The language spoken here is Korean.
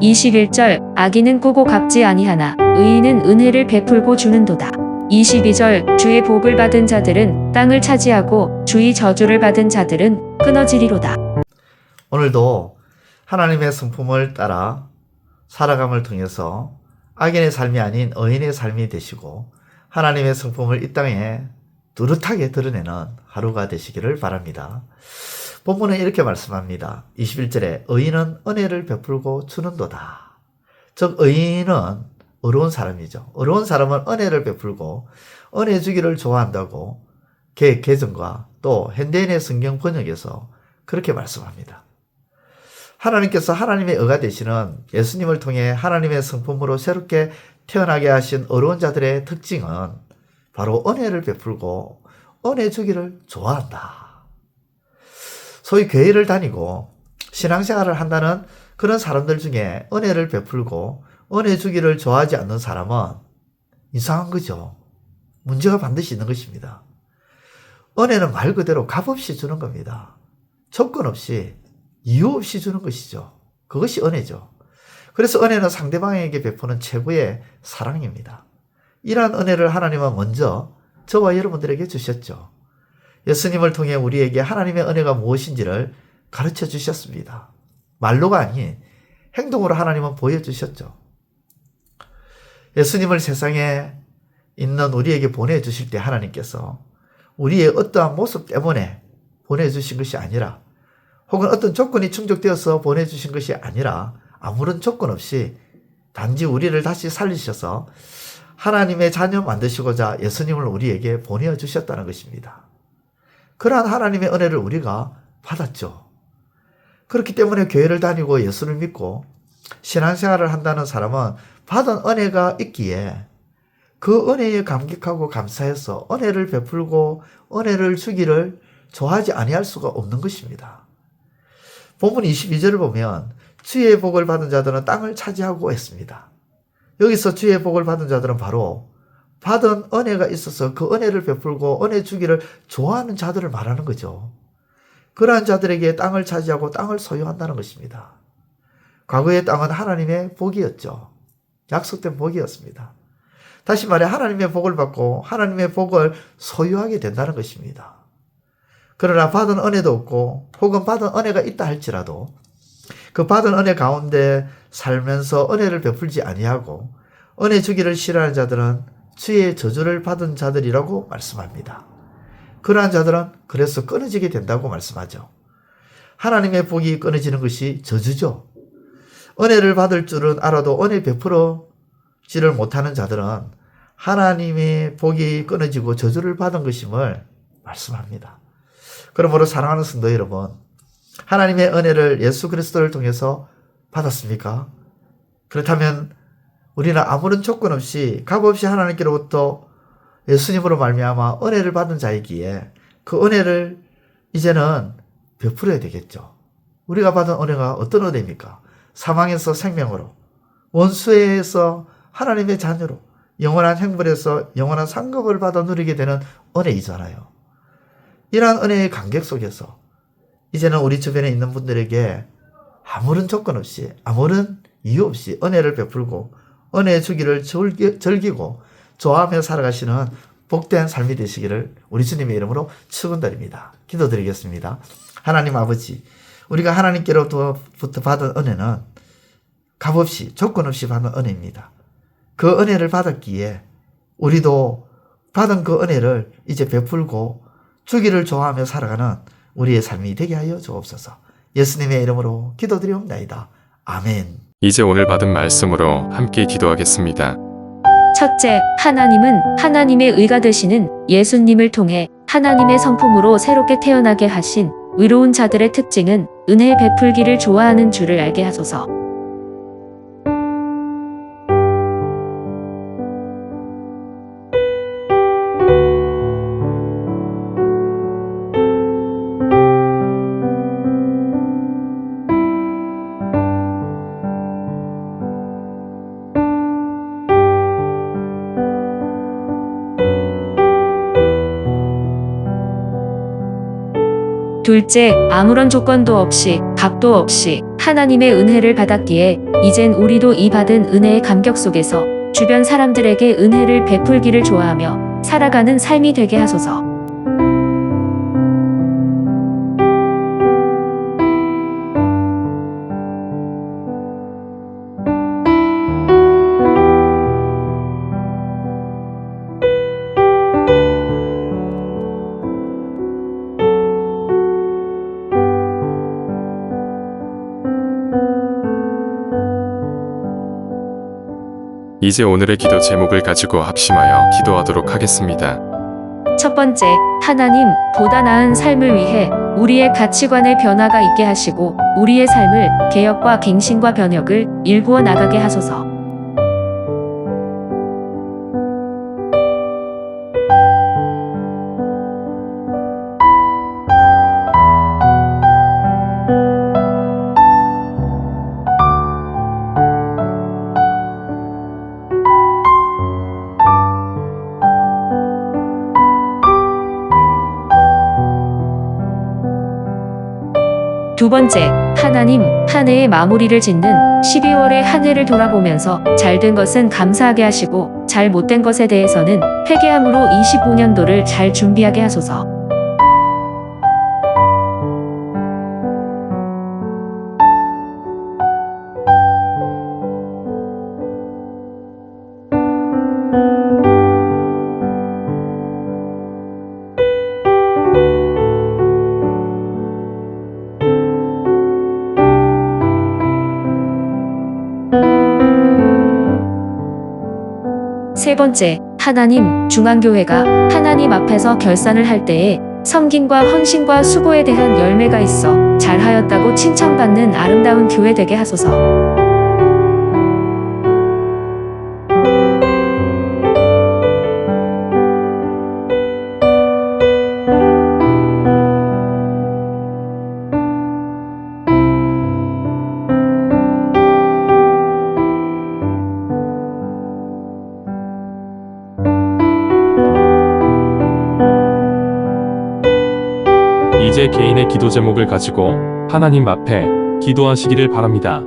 21절 악인은 꾸고 갚지 아니하나 의인은 은혜를 베풀고 주는도다. 22절 주의 복을 받은 자들은 땅을 차지하고 주의 저주를 받은 자들은 끊어지리로다. 오늘도 하나님의 성품을 따라 살아감을 통해서 악인의 삶이 아닌 의인의 삶이 되시고 하나님의 성품을 이 땅에 뚜렷하게 드러내는 하루가 되시기를 바랍니다. 본문은 이렇게 말씀합니다. 21절에 의인은 은혜를 베풀고 주는도다. 즉 의인은 어려운 사람이죠. 어려운 사람은 은혜를 베풀고 은혜 주기를 좋아한다고 개정과 또 현대인의 성경 번역에서 그렇게 말씀합니다. 하나님께서 하나님의 의가 되시는 예수님을 통해 하나님의 성품으로 새롭게 태어나게 하신 어려운 자들의 특징은 바로 은혜를 베풀고 은혜 주기를 좋아한다. 소위 교회를 다니고 신앙생활을 한다는 그런 사람들 중에 은혜를 베풀고 은혜 주기를 좋아하지 않는 사람은 이상한 거죠. 문제가 반드시 있는 것입니다. 은혜는 말 그대로 값없이 주는 겁니다. 조건 없이 이유 없이 주는 것이죠. 그것이 은혜죠. 그래서 은혜는 상대방에게 베푸는 최고의 사랑입니다. 이러한 은혜를 하나님은 먼저 저와 여러분들에게 주셨죠. 예수님을 통해 우리에게 하나님의 은혜가 무엇인지를 가르쳐 주셨습니다. 말로가 아닌 행동으로 하나님은 보여주셨죠. 예수님을 세상에 있는 우리에게 보내주실 때 하나님께서 우리의 어떠한 모습 때문에 보내주신 것이 아니라 혹은 어떤 조건이 충족되어서 보내주신 것이 아니라 아무런 조건 없이 단지 우리를 다시 살리셔서 하나님의 자녀 만드시고자 예수님을 우리에게 보내주셨다는 것입니다. 그러한 하나님의 은혜를 우리가 받았죠. 그렇기 때문에 교회를 다니고 예수를 믿고 신앙생활을 한다는 사람은 받은 은혜가 있기에 그 은혜에 감격하고 감사해서 은혜를 베풀고 은혜를 주기를 좋아하지 아니할 수가 없는 것입니다. 본문 22절을 보면 주의 복을 받은 자들은 땅을 차지하고 했습니다. 여기서 주의 복을 받은 자들은 바로 받은 은혜가 있어서 그 은혜를 베풀고 은혜 주기를 좋아하는 자들을 말하는 거죠. 그러한 자들에게 땅을 차지하고 땅을 소유한다는 것입니다. 과거의 땅은 하나님의 복이었죠. 약속된 복이었습니다. 다시 말해 하나님의 복을 받고 하나님의 복을 소유하게 된다는 것입니다. 그러나 받은 은혜도 없고 혹은 받은 은혜가 있다 할지라도 그 받은 은혜 가운데 살면서 은혜를 베풀지 아니하고 은혜 주기를 싫어하는 자들은 주의 저주를 받은 자들이라고 말씀합니다. 그러한 자들은 그래서 끊어지게 된다고 말씀하죠. 하나님의 복이 끊어지는 것이 저주죠. 은혜를 받을 줄은 알아도 은혜 베풀어지를 못하는 자들은 하나님의 복이 끊어지고 저주를 받은 것임을 말씀합니다. 그러므로 사랑하는 성도 여러분, 하나님의 은혜를 예수 그리스도를 통해서 받았습니까? 그렇다면 우리는 아무런 조건 없이 값없이 하나님께로부터 예수님으로 말미암아 은혜를 받은 자이기에 그 은혜를 이제는 베풀어야 되겠죠. 우리가 받은 은혜가 어떤 은혜입니까? 사망에서 생명으로, 원수에서 하나님의 자녀로, 영원한 행복에서 영원한 상급을 받아 누리게 되는 은혜이잖아요. 이러한 은혜의 감격 속에서 이제는 우리 주변에 있는 분들에게 아무런 조건 없이 아무런 이유 없이 은혜를 베풀고 은혜 주기를 즐기고 좋아하며 살아가시는 복된 삶이 되시기를 우리 주님의 이름으로 축원드립니다. 기도드리겠습니다. 하나님 아버지, 우리가 하나님께로부터 받은 은혜는 값없이 조건 없이 받은 은혜입니다. 그 은혜를 받았기에 우리도 받은 그 은혜를 이제 베풀고 주기를 좋아하며 살아가는 우리의 삶이 되게 하여 주옵소서. 예수님의 이름으로 기도드리옵나이다. 아멘. 이제 오늘 받은 말씀으로 함께 기도하겠습니다. 첫째, 하나님은 하나님의 의가 되시는 예수님을 통해 하나님의 성품으로 새롭게 태어나게 하신 의로운 자들의 특징은 은혜 베풀기를 좋아하는 줄을 알게 하소서. 둘째, 아무런 조건도 없이 값도 없이 하나님의 은혜를 받았기에 이젠 우리도 이 받은 은혜의 감격 속에서 주변 사람들에게 은혜를 베풀기를 좋아하며 살아가는 삶이 되게 하소서. 이제 오늘의 기도 제목을 가지고 합심하여 기도하도록 하겠습니다. 첫 번째, 하나님, 보다 나은 삶을 위해 우리의 가치관의 변화가 있게 하시고 우리의 삶을 개혁과 갱신과 변혁을 일구어 나가게 하소서. 두 번째, 하나님, 한 해의 마무리를 짓는 12월의 한 해를 돌아보면서 잘된 것은 감사하게 하시고 잘 못된 것에 대해서는 회개함으로 25년도를 잘 준비하게 하소서. 세 번째, 하나님, 중앙교회가 하나님 앞에서 결산을 할 때에 섬김과 헌신과 수고에 대한 열매가 있어 잘하였다고 칭찬받는 아름다운 교회 되게 하소서. 이제 개인의 기도 제목을 가지고 하나님 앞에 기도하시기를 바랍니다.